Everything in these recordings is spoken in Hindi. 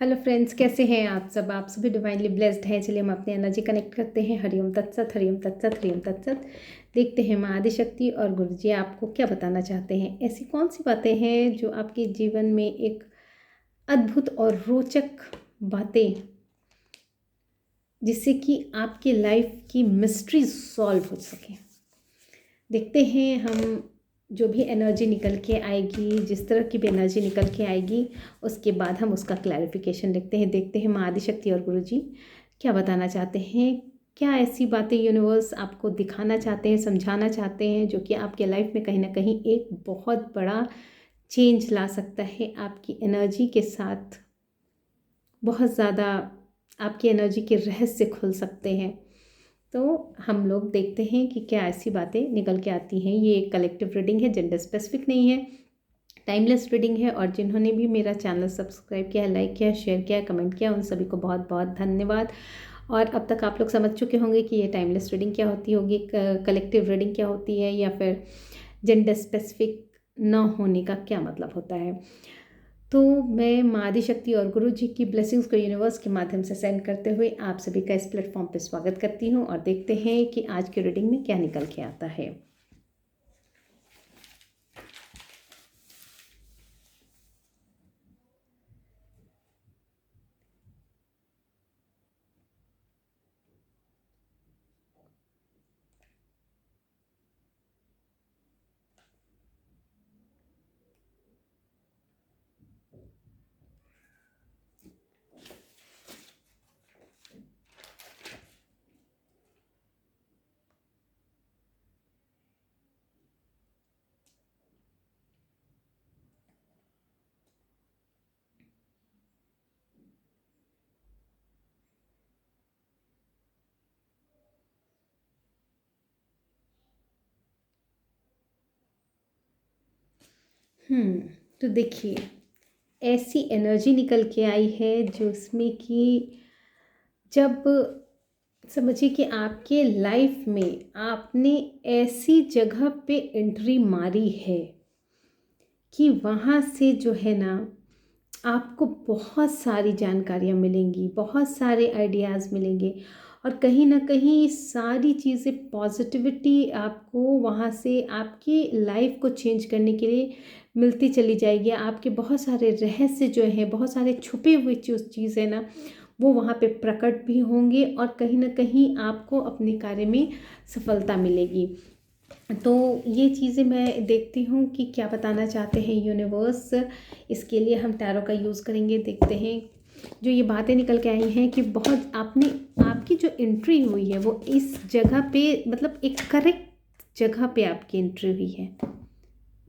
हेलो फ्रेंड्स, कैसे हैं आप सब? आप सभी डिवाइनली ब्लेस्ड हैं। चलिए हम अपने एनर्जी कनेक्ट करते हैं। हरिओम तत्सत, हरिओम तत्सत, हरिओम तत्सत। देखते हैं माँ आदिशक्ति और गुरु जी आपको क्या बताना चाहते हैं। ऐसी कौन सी बातें हैं जो आपके जीवन में एक अद्भुत और रोचक बातें, जिससे कि आपकी लाइफ की मिस्ट्री सॉल्व हो सके। देखते हैं हम, जो भी एनर्जी निकल के आएगी, जिस तरह की भी एनर्जी निकल के आएगी, उसके बाद हम उसका क्लैरिफिकेशन देखते हैं माँ आदिशक्ति और गुरु जी क्या बताना चाहते हैं। क्या ऐसी बातें यूनिवर्स आपको दिखाना चाहते हैं, समझाना चाहते हैं, जो कि आपके लाइफ में कहीं ना कहीं एक बहुत बड़ा चेंज ला सकता है। आपकी एनर्जी के साथ बहुत ज़्यादा आपकी एनर्जी के रहस्य खुल सकते हैं। तो हम लोग देखते हैं कि क्या ऐसी बातें निकल के आती हैं। ये एक कलेक्टिव रीडिंग है, जेंडर स्पेसिफिक नहीं है, टाइमलेस रीडिंग है। और जिन्होंने भी मेरा चैनल सब्सक्राइब किया, लाइक किया, शेयर किया, कमेंट किया, उन सभी को बहुत बहुत धन्यवाद। और अब तक आप लोग समझ चुके होंगे कि ये टाइमलेस रीडिंग क्या होती होगी, कलेक्टिव रीडिंग क्या होती है, या फिर जेंडर स्पेसिफिक न होने का क्या मतलब होता है। तो मैं माँ आदिशक्ति और गुरु जी की ब्लेसिंग्स को यूनिवर्स के माध्यम से सेंड करते हुए आप सभी का इस प्लेटफॉर्म पर स्वागत करती हूँ। और देखते हैं कि आज की रीडिंग में क्या निकल के आता है। तो देखिए, ऐसी एनर्जी निकल के आई है जो इसमें कि जब समझिए कि आपके लाइफ में आपने ऐसी जगह पे एंट्री मारी है कि वहाँ से जो है ना, आपको बहुत सारी जानकारियाँ मिलेंगी, बहुत सारे आइडियाज़ मिलेंगे। और कहीं ना कहीं सारी चीज़ें पॉजिटिविटी आपको वहाँ से आपकी लाइफ को चेंज करने के लिए मिलती चली जाएगी। आपके बहुत सारे रहस्य जो हैं, बहुत सारे छुपे हुए चीज़ है ना, वो वहाँ पे प्रकट भी होंगे। और कहीं ना कहीं आपको अपने कार्य में सफलता मिलेगी। तो ये चीज़ें मैं देखती हूँ कि क्या बताना चाहते हैं यूनिवर्स। इसके लिए हम टैरो का यूज़ करेंगे। देखते हैं जो ये बातें निकल के आई हैं कि बहुत आपने आपकी जो एंट्री हुई है वो इस जगह पे, मतलब एक करेक्ट जगह पे आपकी एंट्री हुई है।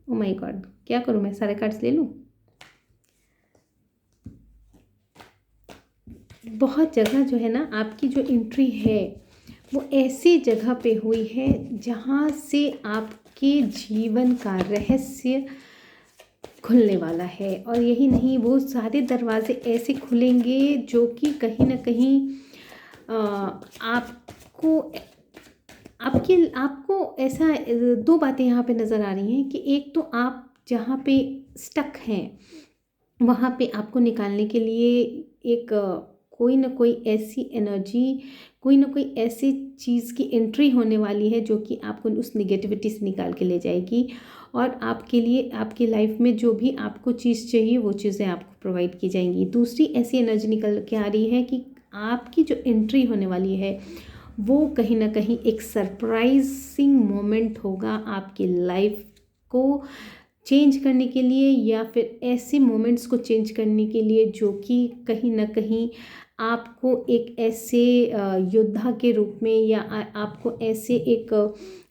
ओ माय गॉड, क्या करूँ मैं? सारे कार्ड्स ले लूँ? बहुत जगह जो है ना, आपकी जो एंट्री है वो ऐसी जगह पे हुई है जहाँ से आपके जीवन का रहस्य खुलने वाला है। और यही नहीं, वो सारे दरवाजे ऐसे खुलेंगे जो कि कहीं ना कहीं आपको आपके आपको ऐसा दो बातें यहाँ पे नज़र आ रही हैं कि एक तो आप जहाँ पे स्टक हैं वहाँ पे आपको निकालने के लिए एक कोई ना कोई ऐसी एनर्जी, कोई ना कोई ऐसी चीज़ की एंट्री होने वाली है जो कि आपको उस निगेटिविटी से निकाल के ले जाएगी। और आपके लिए आपकी लाइफ में जो भी आपको चीज़ चाहिए वो चीज़ें आपको प्रोवाइड की जाएंगी। दूसरी ऐसी एनर्जी निकल के आ रही है कि आपकी जो एंट्री होने वाली है वो कहीं ना कहीं एक सरप्राइजिंग मोमेंट होगा आपकी लाइफ को चेंज करने के लिए, या फिर ऐसे मोमेंट्स को चेंज करने के लिए जो कि कहीं ना कहीं आपको एक ऐसे योद्धा के रूप में, या आपको ऐसे एक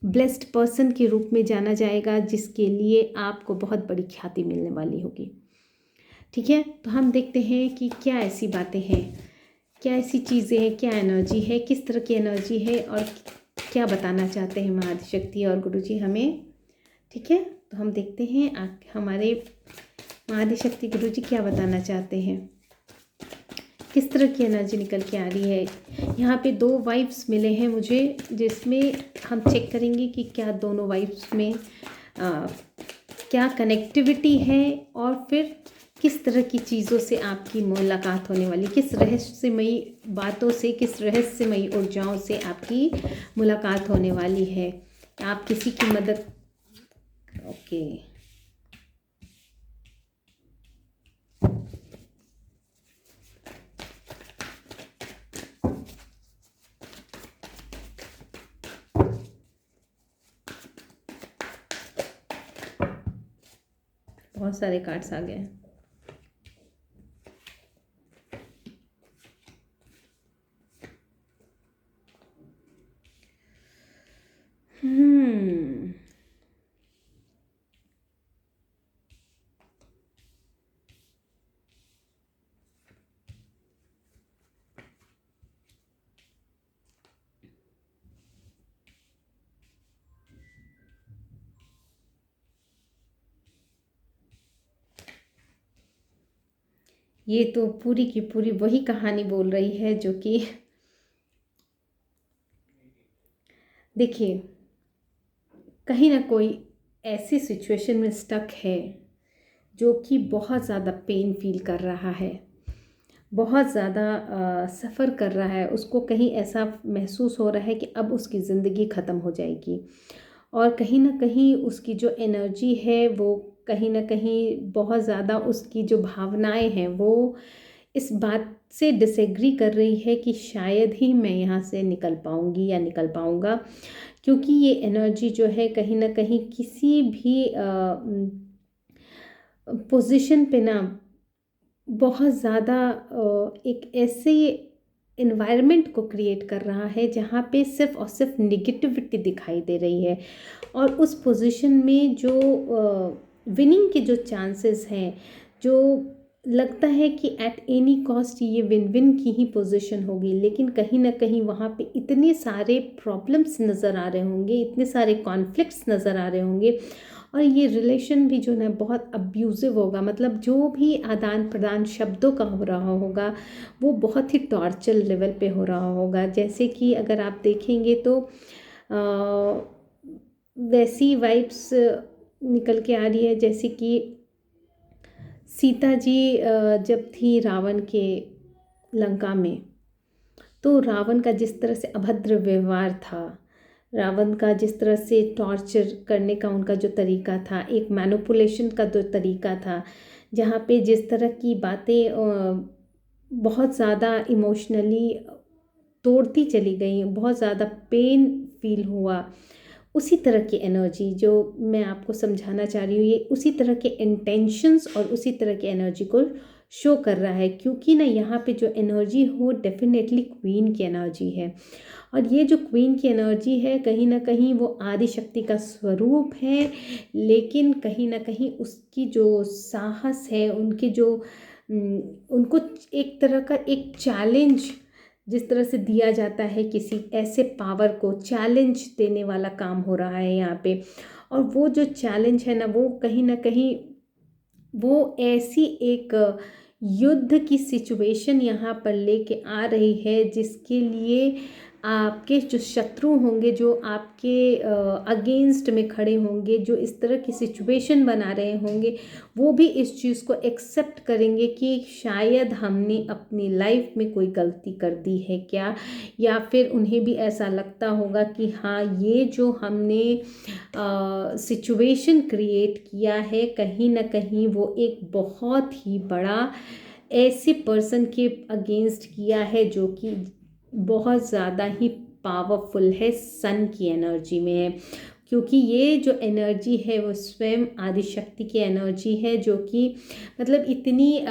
ब्लेस्ड पर्सन के रूप में जाना जाएगा जिसके लिए आपको बहुत बड़ी ख्याति मिलने वाली होगी। ठीक है, तो हम देखते हैं कि क्या ऐसी बातें हैं, क्या ऐसी चीज़ें हैं, क्या एनर्जी है, किस तरह की एनर्जी है, और क्या बताना चाहते हैं माँ आदिशक्ति और गुरु जी हमें। ठीक है, तो हम देखते हैं हमारे माँ आदिशक्ति गुरु जी क्या बताना चाहते हैं, किस तरह की एनर्जी निकल के आ रही है। यहाँ पे दो वाइब्स मिले हैं मुझे, जिसमें हम चेक करेंगे कि क्या दोनों वाइब्स में क्या कनेक्टिविटी है, और फिर किस तरह की चीज़ों से आपकी मुलाकात होने वाली, किस रहस्यमयी बातों से, किस रहस्यमयी ऊर्जाओं से आपकी मुलाकात होने वाली है। आप किसी की मदद, ओके, बहुत सारे कार्ड्स आ गए हैं। हम्म ये तो पूरी की पूरी वही कहानी बोल रही है जो कि, देखिए, कहीं ना कोई ऐसी सिचुएशन में स्टक है जो कि बहुत ज़्यादा पेन फील कर रहा है, बहुत ज़्यादा सफ़र कर रहा है, उसको कहीं ऐसा महसूस हो रहा है कि अब उसकी ज़िंदगी ख़त्म हो जाएगी। और कहीं ना कहीं उसकी जो एनर्जी है वो कहीं ना कहीं बहुत ज़्यादा, उसकी जो भावनाएं हैं वो इस बात से डिसएग्री कर रही है कि शायद ही मैं यहाँ से निकल पाऊँगी या निकल पाऊँगा, क्योंकि ये एनर्जी जो है कहीं ना कहीं किसी भी पोजीशन पे ना बहुत ज़्यादा एक ऐसे इन्वायरमेंट को क्रिएट कर रहा है जहाँ पे सिर्फ और सिर्फ निगेटिविटी दिखाई दे रही है। और उस पोजीशन में जो विनिंग के जो चांसेस हैं, जो लगता है कि एट एनी कॉस्ट ये विन विन की ही पोजीशन होगी, लेकिन कहीं ना कहीं वहाँ पे इतने सारे प्रॉब्लम्स नज़र आ रहे होंगे, इतने सारे कॉन्फ्लिक्ट्स नज़र आ रहे होंगे, और ये रिलेशन भी जो है बहुत अब्यूज़िव होगा। मतलब जो भी आदान प्रदान शब्दों का हो रहा होगा वो बहुत ही टॉर्चर लेवल पे हो रहा होगा। जैसे कि अगर आप देखेंगे तो वैसी वाइब्स निकल के आ रही है जैसे कि सीता जी जब थी रावण के लंका में, तो रावण का जिस तरह से अभद्र व्यवहार था, रावण का जिस तरह से टॉर्चर करने का उनका जो तरीका था, एक मैनिपुलेशन का जो तरीका था, जहाँ पे जिस तरह की बातें बहुत ज़्यादा इमोशनली तोड़ती चली गई, बहुत ज़्यादा पेन फील हुआ, उसी तरह की एनर्जी जो मैं आपको समझाना चाह रही हूँ, ये उसी तरह के इंटेंशंस और उसी तरह की एनर्जी को शो कर रहा है। क्योंकि ना यहाँ पे जो एनर्जी हो डेफिनेटली क्वीन की एनर्जी है, और ये जो क्वीन की एनर्जी है कहीं ना कहीं वो आदि शक्ति का स्वरूप है, लेकिन कहीं ना कहीं उसकी जो साहस है, उनके जो उनको एक तरह का एक चैलेंज जिस तरह से दिया जाता है, किसी ऐसे पावर को चैलेंज देने वाला काम हो रहा है यहाँ पे। और वो जो चैलेंज है ना, वो कहीं ना कहीं वो ऐसी एक युद्ध की सिचुएशन यहाँ पर लेके आ रही है जिसके लिए आपके जो शत्रु होंगे, जो आपके अगेंस्ट में खड़े होंगे, जो इस तरह की सिचुएशन बना रहे होंगे, वो भी इस चीज़ को एक्सेप्ट करेंगे कि शायद हमने अपनी लाइफ में कोई गलती कर दी है क्या, या फिर उन्हें भी ऐसा लगता होगा कि हाँ, ये जो हमने सिचुएशन क्रिएट किया है कहीं ना कहीं वो एक बहुत ही बड़ा ऐसे पर्सन के अगेंस्ट किया है जो कि बहुत ज़्यादा ही पावरफुल है, सन की एनर्जी में है। क्योंकि ये जो एनर्जी है वो स्वयं आदिशक्ति की एनर्जी है, जो कि मतलब इतनी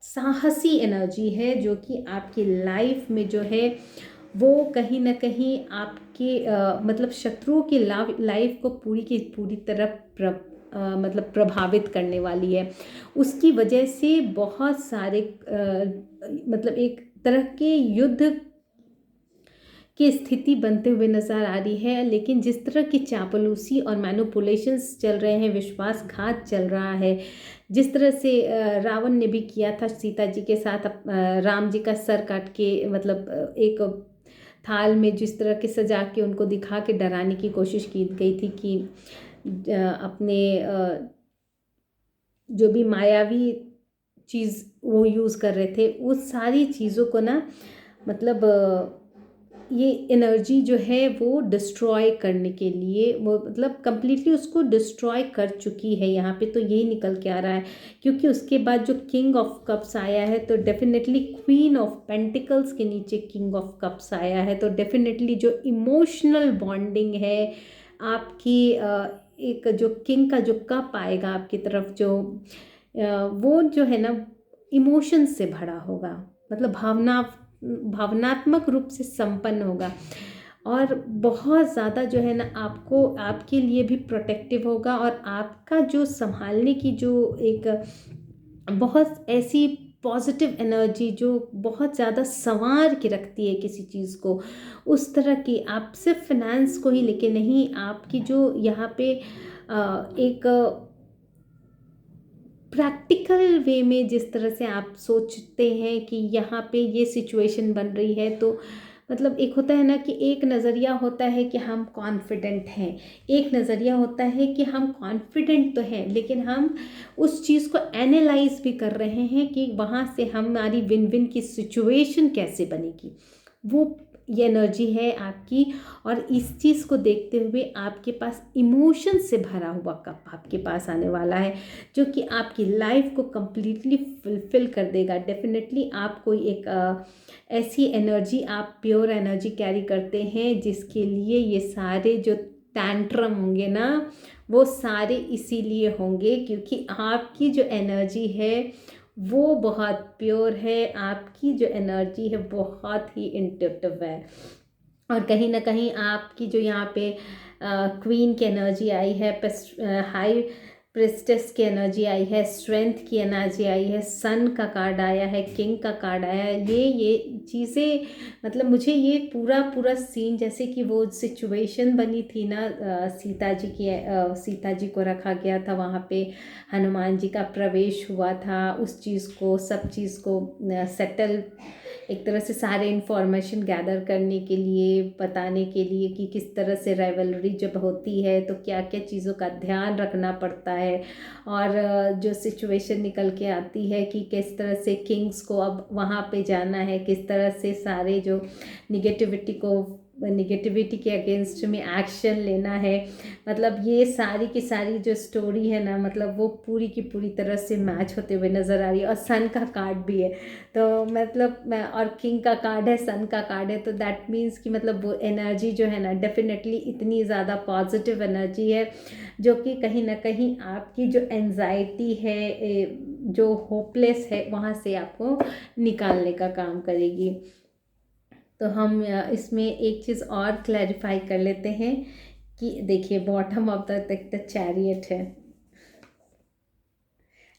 साहसी एनर्जी है, जो कि आपकी लाइफ में जो है वो कहीं ना कहीं आपके मतलब शत्रुओं की लाइफ को पूरी की पूरी तरह मतलब प्रभावित करने वाली है। उसकी वजह से बहुत सारे मतलब एक तरह के युद्ध की स्थिति बनते हुए नज़र आ रही है। लेकिन जिस तरह की चापलूसी और मैनिपुलेशंस चल रहे हैं, विश्वासघात चल रहा है, जिस तरह से रावण ने भी किया था सीता जी के साथ, राम जी का सर काट के मतलब एक थाल में जिस तरह के सजा के उनको दिखा के डराने की कोशिश की गई थी कि अपने जो भी मायावी चीज़ वो यूज़ कर रहे थे, उस सारी चीज़ों को ना मतलब ये एनर्जी जो है वो डिस्ट्रॉय करने के लिए वो मतलब कंप्लीटली उसको डिस्ट्रॉय कर चुकी है यहाँ पे, तो यही निकल के आ रहा है। क्योंकि उसके बाद जो किंग ऑफ कप्स आया है तो डेफिनेटली क्वीन ऑफ पेंटिकल्स के नीचे किंग ऑफ कप्स आया है, तो डेफिनेटली जो इमोशनल बॉन्डिंग है आपकी, एक जो किंग का जो कप आएगा आपकी तरफ, जो वो जो है ना इमोशन से भरा होगा, मतलब भावनात्मक रूप से संपन्न होगा, और बहुत ज़्यादा जो है ना आपको आपके लिए भी प्रोटेक्टिव होगा, और आपका जो संभालने की जो एक बहुत ऐसी पॉजिटिव एनर्जी जो बहुत ज़्यादा संवार के रखती है किसी चीज़ को, उस तरह की आप सिर्फ फिनेंस को ही लेके नहीं, आपकी जो यहाँ पे एक प्रैक्टिकल वे में जिस तरह से आप सोचते हैं कि यहाँ पे ये सिचुएशन बन रही है, तो मतलब एक होता है ना कि एक नज़रिया होता है कि हम कॉन्फिडेंट हैं, एक नज़रिया होता है कि हम कॉन्फिडेंट तो हैं लेकिन हम उस चीज़ को एनालाइज भी कर रहे हैं कि वहाँ से हमारी विन विन की सिचुएशन कैसे बनेगी, वो ये एनर्जी है आपकी। और इस चीज़ को देखते हुए आपके पास इमोशन से भरा हुआ कप आपके पास आने वाला है, जो कि आपकी लाइफ को कम्प्लीटली फुलफिल कर देगा। डेफिनेटली आप कोई एक ऐसी एनर्जी, आप प्योर एनर्जी कैरी करते हैं जिसके लिए ये सारे जो टैंट्रम होंगे ना वो सारे इसीलिए होंगे क्योंकि आपकी जो एनर्जी है वो बहुत प्योर है, आपकी जो एनर्जी है बहुत ही इंट्यूटिव है। और कहीं ना कहीं आपकी जो यहाँ पे क्वीन की एनर्जी आई है, हाई प्रिस्टेस की एनर्जी आई है, स्ट्रेंथ की एनर्जी आई है, सन का कार्ड आया है, किंग का कार्ड आया है, ये चीज़ें मतलब मुझे ये पूरा पूरा सीन जैसे कि वो सिचुएशन बनी थी ना, सीता जी को रखा गया था वहाँ पे, हनुमान जी का प्रवेश हुआ था, उस चीज़ को सब चीज़ को सेटल एक तरह से सारे इन्फॉर्मेशन गैदर करने के लिए, बताने के लिए कि किस तरह से राइवलरी जब होती है तो क्या क्या चीज़ों का ध्यान रखना पड़ता है, और जो सिचुएशन निकल के आती है कि किस तरह से किंग्स को अब वहाँ पे जाना है, किस तरह से सारे जो निगेटिविटी के अगेंस्ट में एक्शन लेना है, मतलब ये सारी की सारी जो स्टोरी है ना मतलब वो पूरी की पूरी तरह से मैच होते हुए नज़र आ रही है। और सन का कार्ड भी है, तो मतलब मैं, और किंग का कार्ड है, सन का कार्ड है, तो दैट मीन्स कि मतलब वो एनर्जी जो है ना डेफिनेटली इतनी ज़्यादा पॉजिटिव एनर्जी है जो कि कहीं ना कहीं आपकी जो एंजाइटी है, जो होपलेस है, वहाँ से आपको निकालने का काम करेगी। तो हम इसमें एक चीज़ और क्लैरिफाई कर लेते हैं कि देखिए बॉटम ऑफ द चैरियट है,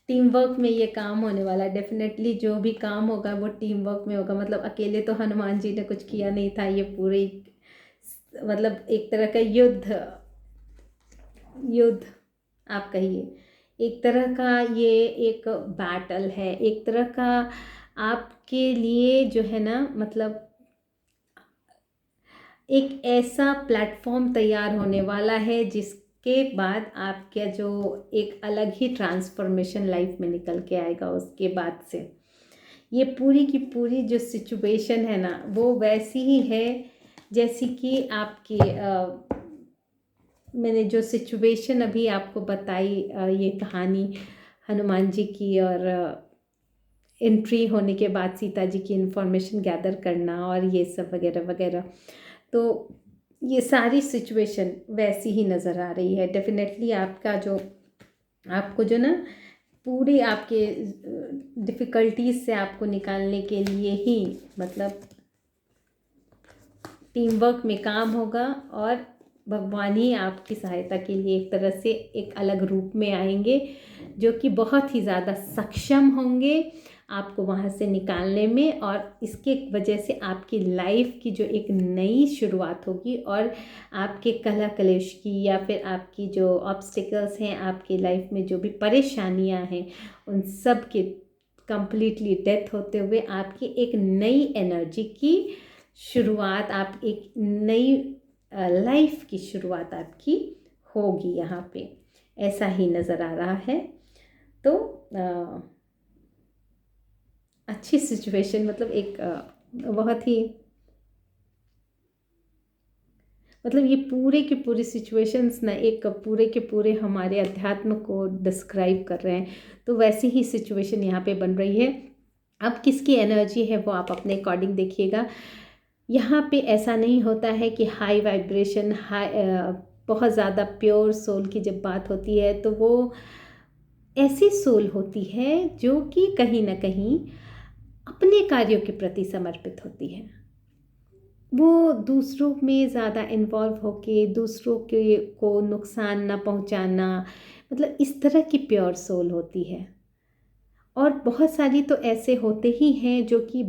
टीम वर्क में ये काम होने वाला है। डेफिनेटली जो भी काम होगा वो टीम वर्क में होगा, मतलब अकेले तो हनुमान जी ने कुछ किया नहीं था, ये पूरे मतलब एक तरह का युद्ध आप कहिए, एक तरह का ये एक बैटल है, एक तरह का आपके लिए जो है ना मतलब एक ऐसा प्लेटफॉर्म तैयार होने वाला है जिसके बाद आपका जो एक अलग ही ट्रांसफॉर्मेशन लाइफ में निकल के आएगा। उसके बाद से ये पूरी की पूरी जो सिचुएशन है ना वो वैसी ही है जैसी कि आपकी मैंने जो सिचुएशन अभी आपको बताई, ये कहानी हनुमान जी की, और एंट्री होने के बाद सीता जी की इन्फॉर्मेशन गैदर करना और ये सब वगैरह वगैरह, तो ये सारी सिचुएशन वैसी ही नज़र आ रही है। डेफिनेटली आपको जो ना पूरी आपके डिफ़िकल्टीज से आपको निकालने के लिए ही मतलब टीम वर्क में काम होगा, और भगवान ही आपकी सहायता के लिए एक तरह से एक अलग रूप में आएंगे जो कि बहुत ही ज़्यादा सक्षम होंगे आपको वहाँ से निकालने में, और इसके वजह से आपकी लाइफ की जो एक नई शुरुआत होगी, और आपके कलह कलेश की या फिर आपकी जो ऑब्स्टिकल्स हैं आपकी लाइफ में, जो भी परेशानियाँ हैं, उन सब के कंप्लीटली डेथ होते हुए आपकी एक नई एनर्जी की शुरुआत, आप एक नई लाइफ की शुरुआत आपकी होगी यहाँ पे, ऐसा ही नज़र आ रहा है। तो अच्छी सिचुएशन, मतलब एक बहुत ही, मतलब ये पूरे के पूरे सिचुएशंस ना एक पूरे के पूरे हमारे अध्यात्म को डिस्क्राइब कर रहे हैं। तो वैसी ही सिचुएशन यहाँ पे बन रही है। अब किसकी एनर्जी है वो आप अपने अकॉर्डिंग देखिएगा। यहाँ पे ऐसा नहीं होता है कि हाई वाइब्रेशन, बहुत ज़्यादा प्योर सोल की जब बात होती है तो वो ऐसी सोल होती है जो कि कहीं ना कहीं अपने कार्यों के प्रति समर्पित होती है। वो दूसरों में ज़्यादा इन्वॉल्व होके दूसरों के को नुकसान ना पहुंचाना, मतलब इस तरह की प्योर सोल होती है। और बहुत सारी तो ऐसे होते ही हैं जो कि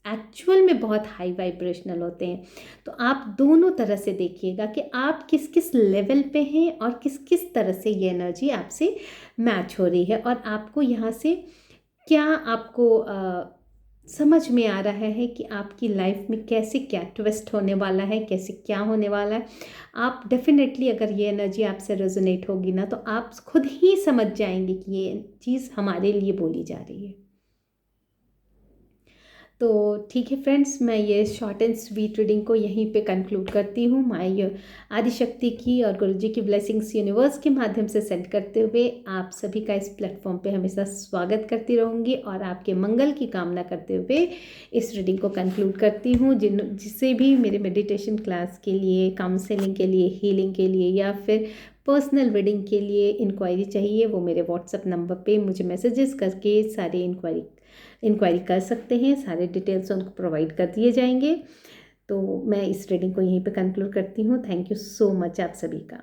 एक्चुअल में बहुत हाई वाइब्रेशनल होते हैं। तो आप दोनों तरह से देखिएगा कि आप किस किस लेवल पे हैं और किस किस तरह से ये एनर्जी आपसे मैच हो रही है, और आपको यहाँ से क्या आपको समझ में आ रहा है कि आपकी लाइफ में कैसे क्या ट्विस्ट होने वाला है, कैसे क्या होने वाला है। आप डेफिनेटली अगर ये एनर्जी आपसे रेजोनेट होगी ना तो आप खुद ही समझ जाएंगे कि ये चीज़ हमारे लिए बोली जा रही है। तो ठीक है फ्रेंड्स, मैं ये शॉर्ट एंड स्वीट रीडिंग को यहीं पे कंक्लूड करती हूँ। माय आदिशक्ति की और गुरुजी की ब्लेसिंग्स यूनिवर्स के माध्यम से सेंड करते हुए आप सभी का इस प्लेटफॉर्म पे हमेशा स्वागत करती रहूँगी और आपके मंगल की कामना करते हुए इस रीडिंग को कंक्लूड करती हूँ। जिससे भी मेरे मेडिटेशन क्लास के लिए, काउंसलिंग के लिए, हीलिंग के लिए या फिर पर्सनल रीडिंग के लिए इंक्वायरी चाहिए, वो मेरे व्हाट्सएप नंबर पे मुझे मैसेजेस करके सारे इंक्वायरी कर सकते हैं। सारे डिटेल्स उनको प्रोवाइड कर दिए जाएंगे। तो मैं इस रीडिंग को यहीं पे कंक्लूड करती हूँ। थैंक यू सो मच आप सभी का।